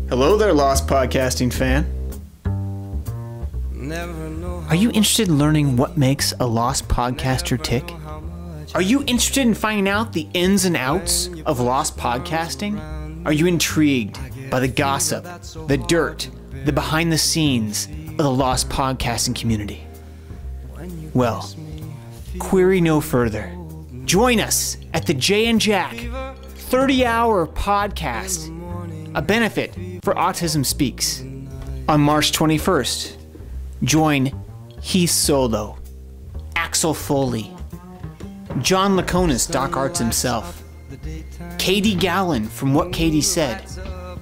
Hello there, Lost Podcasting fan. Are you interested in learning what makes a Lost podcaster tick? Are you interested in finding out the ins and outs of Lost podcasting? Are you intrigued by the gossip, the dirt, the behind the scenes of the Lost podcasting community? Well, query no further. Join us at the Jay and Jack 30-hour podcast, a benefit for Autism Speaks. On March 21st, join Heath Solo, Axel Foley, John Laconis, Doc Arts himself, Katie Gallen from What Katie Said,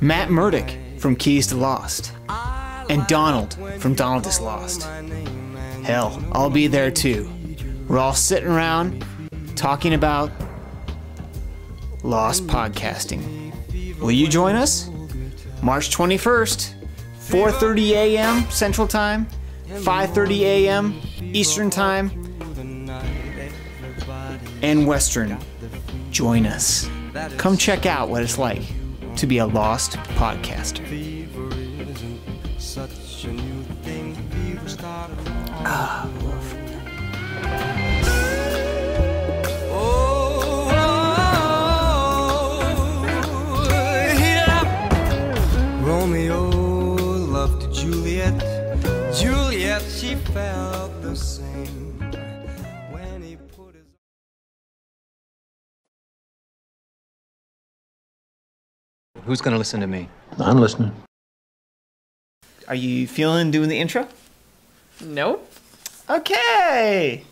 Matt Murdock from Keys to Lost, and Donald from Donald is Lost. Hell, I'll be there too. We're all sitting around talking about Lost podcasting. Will you join us? March 21st, 4:30 a.m. Central Time, 5:30 a.m. Eastern Time, and Western. Join us. Come check out what it's like to be a Lost podcaster. Romeo loved Juliet. Juliet, she felt the same when he put his... Who's gonna listen to me? I'm listening. Are you feeling doing the intro? Nope. Okay.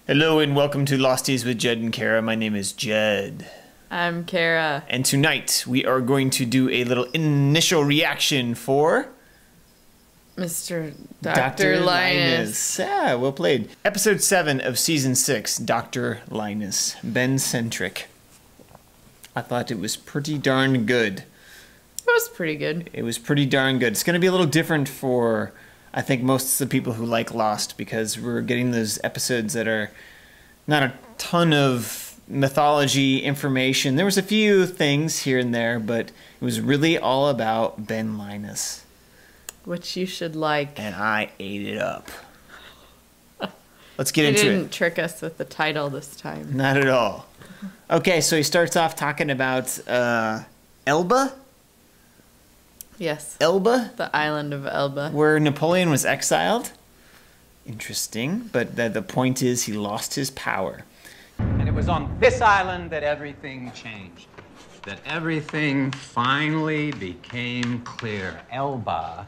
Hello and welcome to LOSTies with Jed and Cara. My name is Jed. I'm Cara. And tonight we are going to do a little initial reaction for... Mr. Dr. Linus. Yeah, well played. Episode 7 of Season 6, Dr. Linus. Ben-centric. I thought it was pretty darn good. It was pretty good. It was pretty darn good. It's going to be a little different for... I think most of the people who like Lost, because we're getting those episodes that are not a ton of mythology information. There was a few things here and there, but it was really all about Ben Linus. Which you should like. And I ate it up. Let's get into it. You didn't trick us with the title this time. Not at all. Okay, so he starts off talking about Elba? Yes. Elba? The island of Elba. Where Napoleon was exiled. Interesting, but the point is he lost his power. And it was on this island that everything changed. That everything finally became clear. Elba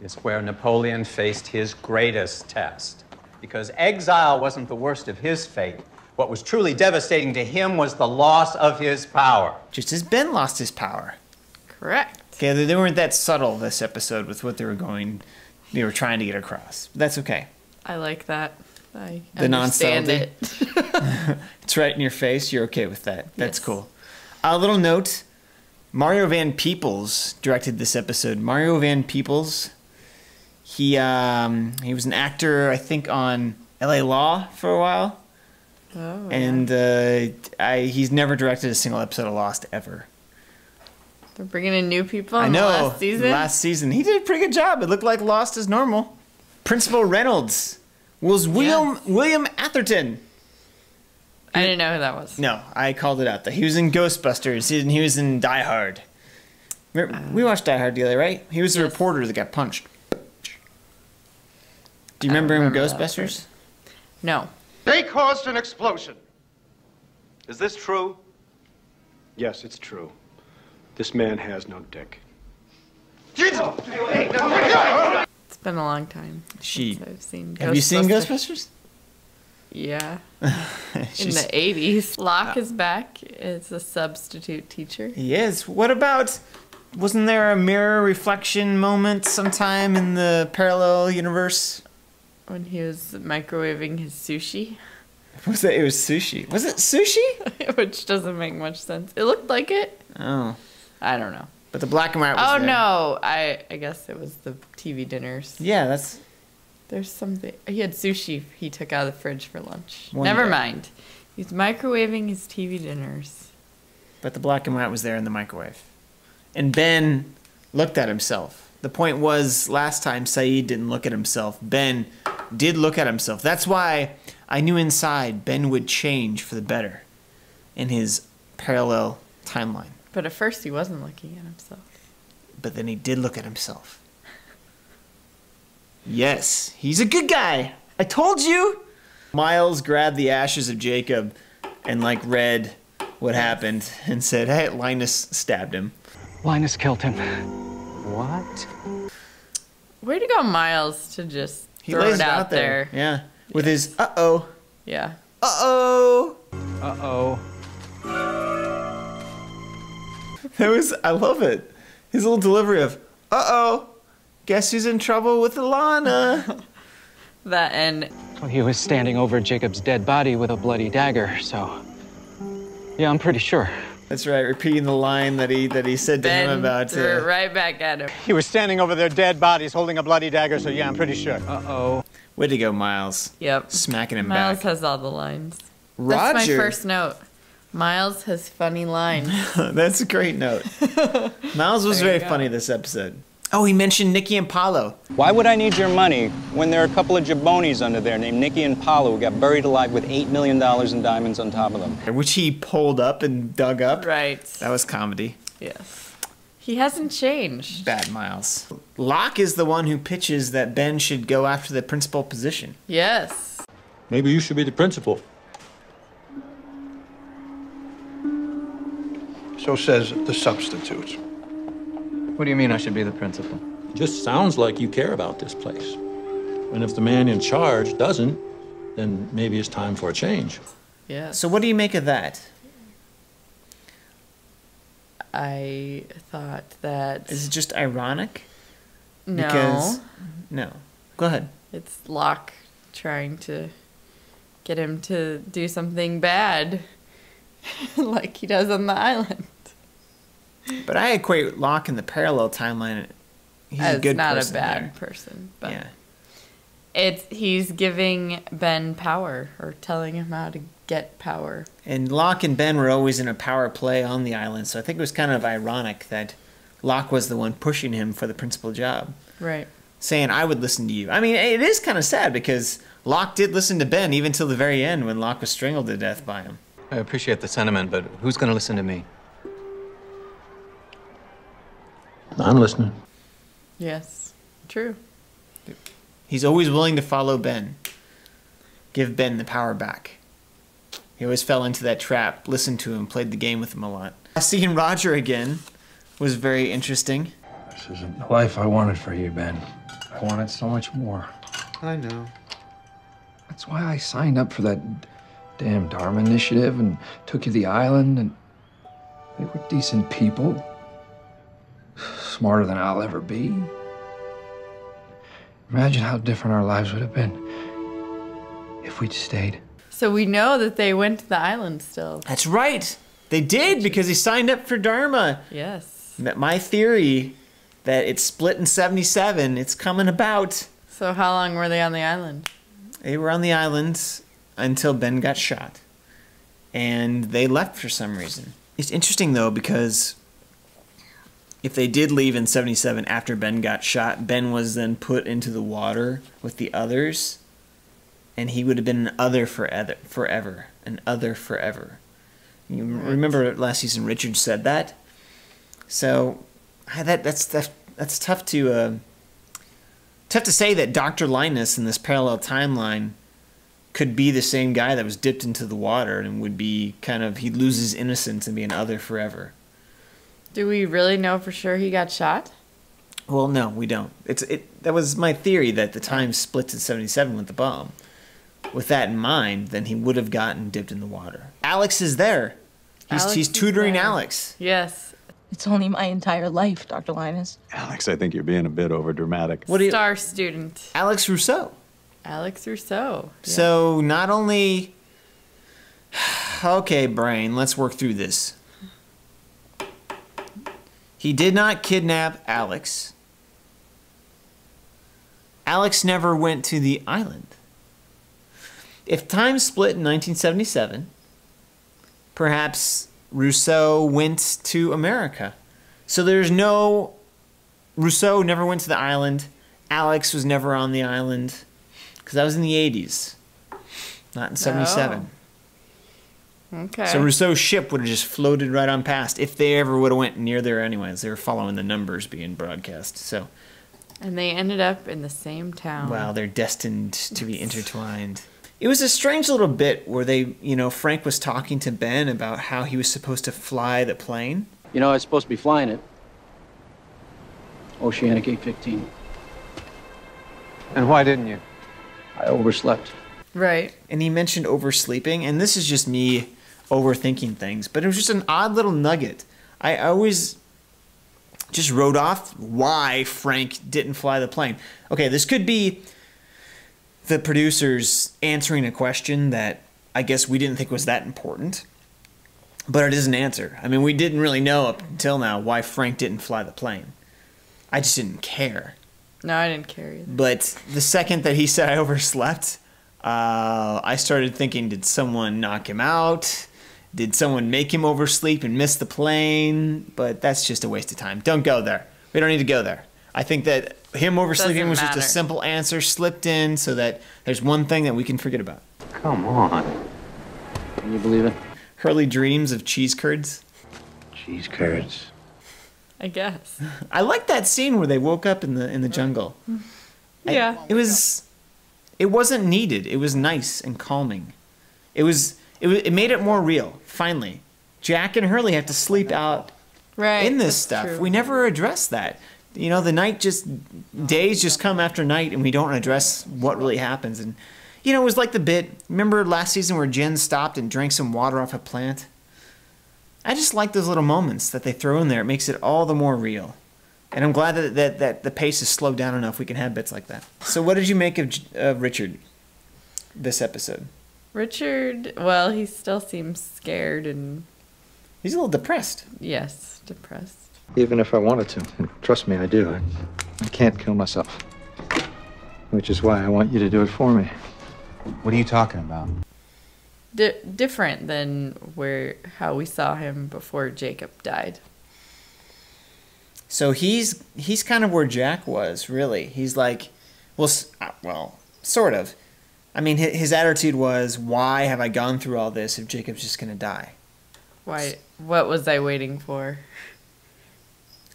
is where Napoleon faced his greatest test. Because exile wasn't the worst of his fate. What was truly devastating to him was the loss of his power. Just as Ben lost his power. Correct. Okay, they weren't that subtle this episode with what they were trying to get across. But that's okay. I like that. I the understand it. It's right in your face. You're okay with that. That's Yes. cool. A little note. Mario Van Peebles directed this episode. Mario Van Peebles, he was an actor, I think, on L.A. Law for a while. Oh, and he's never directed a single episode of Lost ever. They're bringing in new people I in know. the last season? Last season. He did a pretty good job. It looked like Lost as normal. Principal Reynolds was William Atherton. I didn't know who that was. No, I called it out. He was in Ghostbusters. He was in Die Hard. We watched Die Hard together, right? He was the reporter that got punched. Do you remember him in Ghostbusters? No. They caused an explosion. Is this true? Yes, it's true. This man has no dick. It's been a long time since I've seen Ghostbusters. Have you seen Ghostbusters? Yeah. In the 80s. Locke is back as a substitute teacher. He is. What about... Wasn't there a mirror reflection moment sometime in the parallel universe? When he was microwaving his sushi. Was it? It was sushi. Was it sushi? Which doesn't make much sense. It looked like it. Oh. I don't know. But the black and white was there. No. I guess it was the TV dinners. Yeah, that's... There's something... He had sushi he took out of the fridge for lunch. One Never day. mind. He's microwaving his TV dinners. But the black and white was there in the microwave. And Ben looked at himself. The point was, last time Saeed didn't look at himself. Ben did look at himself. That's why I knew inside Ben would change for the better in his parallel timeline. But at first he wasn't looking at himself. But then he did look at himself. Yes, he's a good guy. I told you. Miles grabbed the ashes of Jacob and read what happened and said, hey, Linus stabbed him. Linus killed him. What? Way to go, Miles, to just He throw lays it out there. Yeah. With his uh-oh. Yeah. Uh-oh. Uh-oh. I love it. His little delivery of, uh-oh, guess who's in trouble with Alana? That and... Well, he was standing over Jacob's dead body with a bloody dagger, so... Yeah, I'm pretty sure. That's right, repeating the line that he said to him Ben about... threw it right back at him. He was standing over their dead bodies holding a bloody dagger, so yeah, I'm pretty sure. Uh-oh. Way to go, Miles. Yep. Smacking him Miles back. has all the lines. Roger. That's my first note. Miles has funny lines. That's a great note. Miles was very funny this episode. Oh, he mentioned Nicky and Paulo. Why would I need your money when there are a couple of jabronis under there named Nicky and Paulo who got buried alive with $8 million in diamonds on top of them? Which he pulled up and dug up. Right. That was comedy. Yes. He hasn't changed. Bad Miles. Locke is the one who pitches that Ben should go after the principal position. Yes. Maybe you should be the principal. So says the substitute. What do you mean I should be the principal? It just sounds like you care about this place. And if the man in charge doesn't, then maybe it's time for a change. Yeah. So what do you make of that? I thought that... Is it just ironic? No. Because... No. Go ahead. It's Locke trying to get him to do something bad. Like he does on the island. But I equate Locke in the parallel timeline. He's a good not person a bad there. person, but Yeah. he's giving Ben power or telling him how to get power. And Locke and Ben were always in a power play on the island, so I think it was kind of ironic that Locke was the one pushing him for the principal job. Right. Saying, I would listen to you. I mean, it is kind of sad because Locke did listen to Ben even till the very end when Locke was strangled to death by him. I appreciate the sentiment, but who's going to listen to me? I'm listening. Yes. True. He's always willing to follow Ben. Give Ben the power back. He always fell into that trap, listened to him, played the game with him a lot. Seeing Roger again was very interesting. This isn't the life I wanted for you, Ben. I wanted so much more. I know. That's why I signed up for that damn Dharma initiative and took you to the island, and they were decent people. Smarter than I'll ever be. Imagine how different our lives would have been if we'd stayed. So we know that they went to the island still. That's right. They did because he signed up for Dharma. Yes. My theory that it's split in 77, it's coming about. So how long were they on the island? They were on the island until Ben got shot. And they left for some reason. It's interesting, though, because if they did leave in 77 after Ben got shot, Ben was then put into the water with the others, and he would have been an other forever. An other forever. You remember last season Richard said that? So that's tough to say that Dr. Linus in this parallel timeline could be the same guy that was dipped into the water and would be he'd lose his innocence and be an other forever. Do we really know for sure he got shot? Well, no, we don't. That was my theory, that the time splits at 77 with the bomb. With that in mind, then he would have gotten dipped in the water. Alex is there. He's tutoring Alex. Yes. It's only my entire life, Dr. Linus. Alex, I think you're being a bit overdramatic. Star student. Alex Rousseau. Alex Rousseau. Yeah. So not only... Okay, brain, let's work through this. He did not kidnap Alex. Alex never went to the island. If time split in 1977, perhaps Rousseau went to America. So there's no... Rousseau never went to the island. Alex was never on the island. Because that was in the 80s. Not in 77. Oh. Okay. So Rousseau's ship would have just floated right on past if they ever would have went near there anyways. They were following the numbers being broadcast. So... And they ended up in the same town. Wow, they're destined to be intertwined. It was a strange little bit where they, Frank was talking to Ben about how he was supposed to fly the plane. You know, I was supposed to be flying it. Oceanic 815. And why didn't you? I overslept. Right. And he mentioned oversleeping, and this is just me overthinking things, but it was just an odd little nugget. I always just wrote off why Frank didn't fly the plane. Okay, this could be the producers answering a question that I guess we didn't think was that important, but it is an answer. I mean, we didn't really know up until now why Frank didn't fly the plane. I just didn't care. No, I didn't care either. But the second that he said I overslept, I started thinking, did someone knock him out? Did someone make him oversleep and miss the plane? But that's just a waste of time. Don't go there. We don't need to go there. I think that him oversleeping was just a simple answer slipped in so that there's one thing that we can forget about. Come on. Can you believe it? Hurley dreams of cheese curds. Cheese curds. I guess. I like that scene where they woke up in the jungle. Yeah. It wasn't needed. It was nice and calming. It made it more real. Finally, Jack and Hurley have to sleep out in this stuff. True. We never address that. The days just come after night, and we don't address what really happens. And it was like the bit. Remember last season where Jen stopped and drank some water off a plant? I just like those little moments that they throw in there. It makes it all the more real. And I'm glad that the pace is slowed down enough we can have bits like that. So what did you make of Richard this episode? Richard, well, he still seems scared and... He's a little depressed. Yes, depressed. Even if I wanted to, and trust me, I do. I can't kill myself. Which is why I want you to do it for me. What are you talking about? Different than how we saw him before Jacob died. So he's kind of where Jack was, really. He's like, well, sort of. I mean, his attitude was, why have I gone through all this if Jacob's just going to die? Why? What was I waiting for?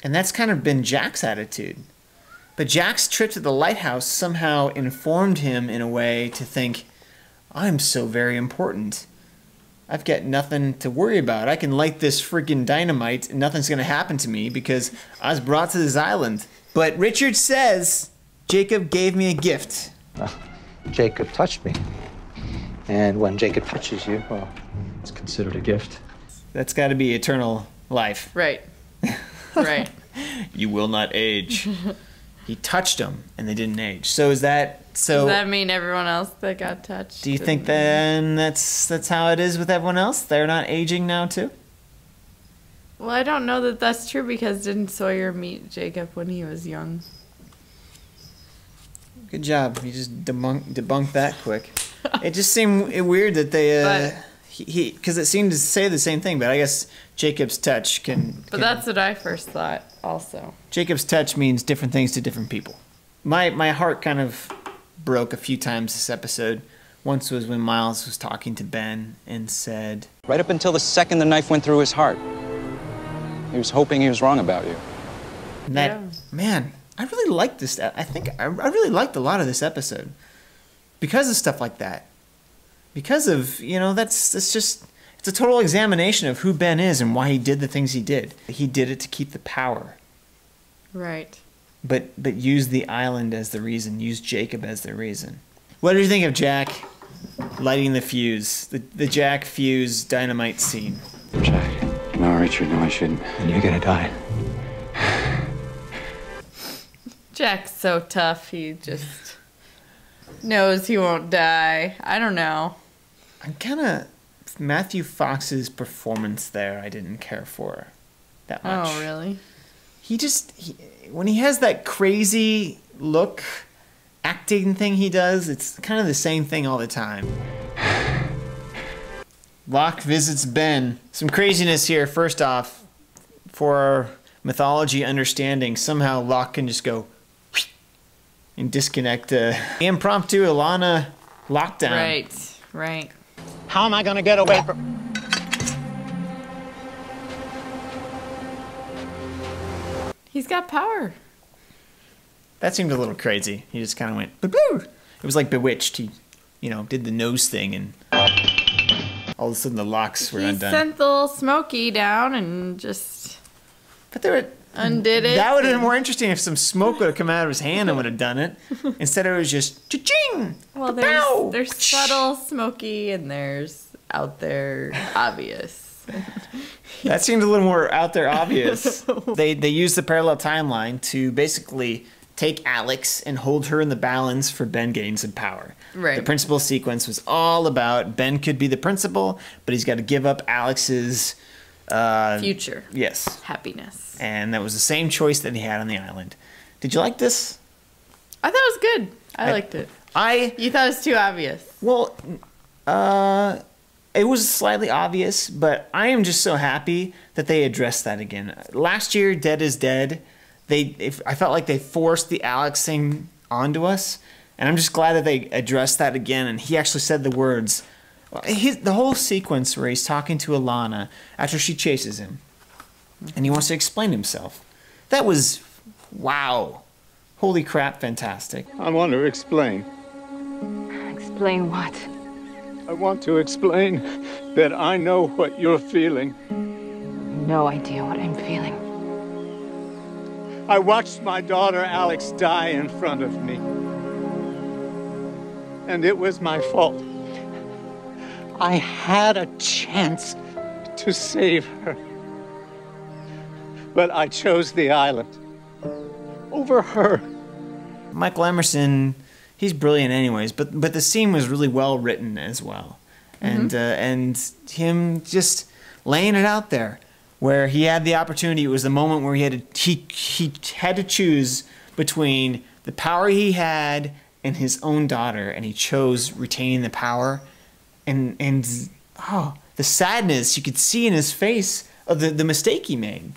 And that's kind of been Jack's attitude. But Jack's trip to the lighthouse somehow informed him in a way to think, I'm so very important. I've got nothing to worry about. I can light this freaking dynamite and nothing's going to happen to me because I was brought to this island. But Richard says, Jacob gave me a gift. Jacob touched me. And when Jacob touches you, well, it's considered a gift. That's got to be eternal life. Right. Right. You will not age. He touched them, and they didn't age. So is that so? Does that mean everyone else that got touched? Do you think then that's how it is with everyone else? They're not aging now too? Well, I don't know that that's true because didn't Sawyer meet Jacob when he was young? Good job. You just debunked that quick. It just seemed weird that they because it seemed to say the same thing, but I guess Jacob's touch can... But that's what I first thought also. Jacob's touch means different things to different people. My heart kind of broke a few times this episode. Once was when Miles was talking to Ben and said... Right up until the second the knife went through his heart. He was hoping he was wrong about you. And that, man, I really liked this. I think I really liked a lot of this episode. Because of stuff like that. Because of, you know, it's just, it's a total examination of who Ben is and why he did the things he did. He did it to keep the power. Right. But use the island as the reason, use Jacob as the reason. What do you think of Jack lighting the fuse, the Jack fuse dynamite scene? Jack. No, Richard, no, I shouldn't. And you're gonna die. Jack's so tough, he just knows he won't die. I don't know. I'm kind of... Matthew Fox's performance there I didn't care for that much. Oh, really? When he has that crazy look, acting thing he does, it's kind of the same thing all the time. Locke visits Ben. Some craziness here. First off, for our mythology understanding, somehow Locke can just go and disconnect impromptu Alana lockdown. Right, right. How am I going to get away from... He's got power. That seemed a little crazy. He just kind of went, boo-boo. It was like Bewitched. He, you know, did the nose thing and all of a sudden the locks were undone. He sent the little Smokey down and just undid it. That would have been more interesting if some smoke would have come out of his hand and would have done it. Instead it was just cha-ching! Well, there's subtle Smokey and there's out there obvious. That seemed a little more out there obvious. They used the parallel timeline to basically take Alex and hold her in the balance for Ben getting some power. Right. The principal sequence was all about Ben could be the principal, but he's got to give up Alex's future. Yes. Happiness. And that was the same choice that he had on the island. Did you like this? I thought it was good. I liked it. You thought it was too obvious. Well, it was slightly obvious, but I am just so happy that they addressed that again. Last year, Dead is Dead, I felt like they forced the Alex thing onto us, and I'm just glad that they addressed that again, and he actually said the words. The whole sequence where he's talking to Alana after she chases him, and he wants to explain himself. That was, wow. Holy crap, fantastic. I want to explain. Explain what? I want to explain that I know what you're feeling. No idea what I'm feeling. I watched my daughter Alex die in front of me. And it was my fault. I had a chance to save her. But I chose the island over her. Michael Emerson, he's brilliant anyways, but the scene was really well written as well. And him just laying it out there where he had the opportunity. It was the moment where he had to choose between the power he had and his own daughter, and he chose retaining the power. And the sadness you could see in his face of the mistake he made.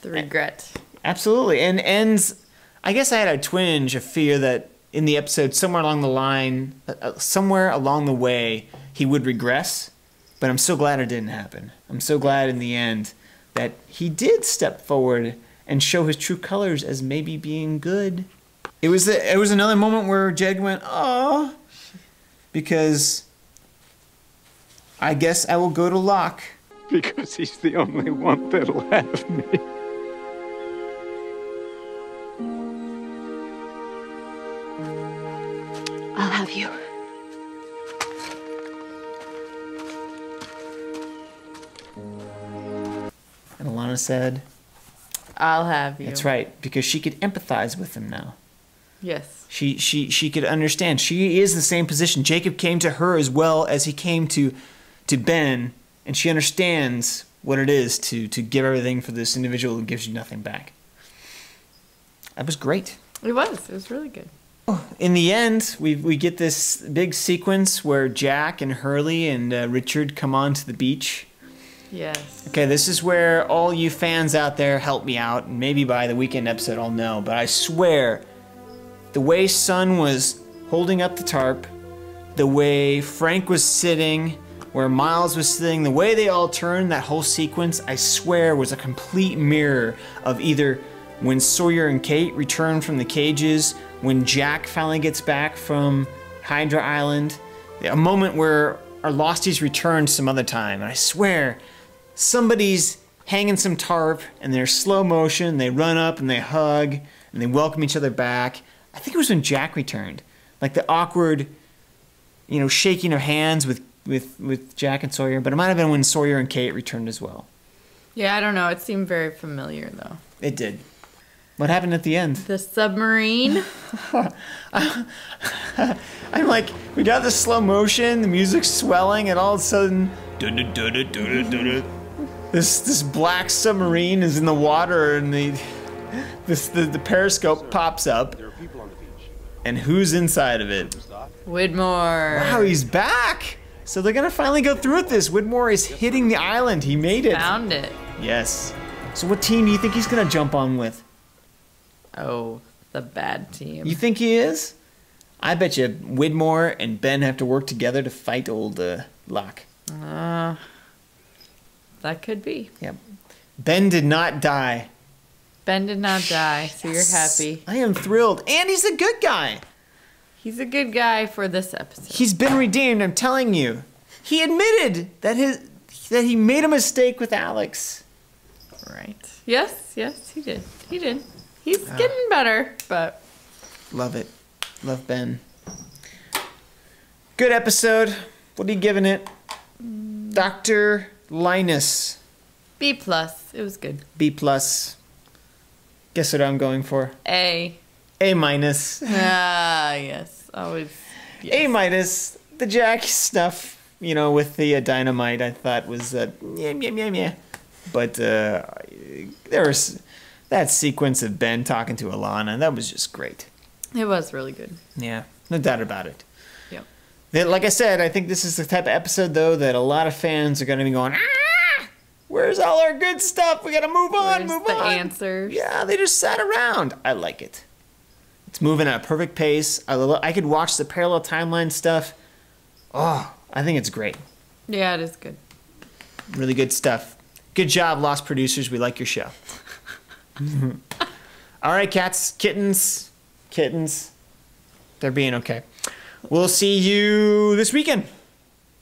The regret. Absolutely. And I guess I had a twinge of fear that in the episode, somewhere along the line, somewhere along the way, he would regress. But I'm so glad it didn't happen. I'm so glad in the end that he did step forward and show his true colors as maybe being good. It was another moment where Jed went, oh, because I guess I will go to Locke. Because he's the only one that'll have me. I'll have you. And Alana said, I'll have you. That's right, because she could empathize with him now. Yes. She could understand. She is in the same position. Jacob came to her as well as he came to Ben, and she understands what it is to give everything for this individual who gives you nothing back. That was great. It was really good. In the end, we get this big sequence where Jack and Hurley and Richard come onto the beach. Yes. Okay, this is where all you fans out there help me out, and maybe by the weekend episode I'll know, but I swear, the way Sun was holding up the tarp, the way Frank was sitting, where Miles was sitting, the way they all turned, that whole sequence, I swear was a complete mirror of either when Sawyer and Kate return from the cages, when Jack finally gets back from Hydra Island, a moment where our Losties return some other time, and I swear, somebody's hanging some tarp, and they're slow motion, they run up and they hug, and they welcome each other back. I think it was when Jack returned. Like the awkward, shaking of hands with Jack and Sawyer, but it might have been when Sawyer and Kate returned as well. Yeah, I don't know. It seemed very familiar, though. It did. What happened at the end? The submarine. I'm like, we got this slow motion, the music's swelling, and all of a sudden, this black submarine is in the water, and the periscope pops up. And who's inside of it? Widmore. Wow, he's back! So they're gonna finally go through with this. Widmore is hitting the island. He made it. Found it. Yes. So what team do you think he's gonna jump on with? Oh, the bad team. You think he is? I bet you Widmore and Ben have to work together to fight old Locke. That could be. Yep. Ben did not die. Ben did not die, so you're happy. I am thrilled. And he's a good guy. He's a good guy for this episode. He's been redeemed, I'm telling you. He admitted that he made a mistake with Alex. Right. Yes, he did. He did. He's getting better, but... Love it. Love Ben. Good episode. What are you giving it? Dr. Linus. B+. It was good. B+. Guess what I'm going for? A. A-. Yes. Always. Yes. A-. The Jack stuff, with the dynamite, I thought was yeah. But there was that sequence of Ben talking to Alana. That was just great. It was really good. Yeah, no doubt about it. Yep. Like I said, I think this is the type of episode, though, that a lot of fans are going to be going, where's all our good stuff? We got to move on, Where's the answers? Yeah, they just sat around. I like it. It's moving at a perfect pace. I could watch the parallel timeline stuff. Oh, I think it's great. Yeah, it is good. Really good stuff. Good job, Lost producers. We like your show. All right, cats, kittens. They're being okay. We'll see you this weekend.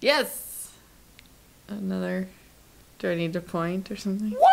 Yes. Do I need to point or something? What?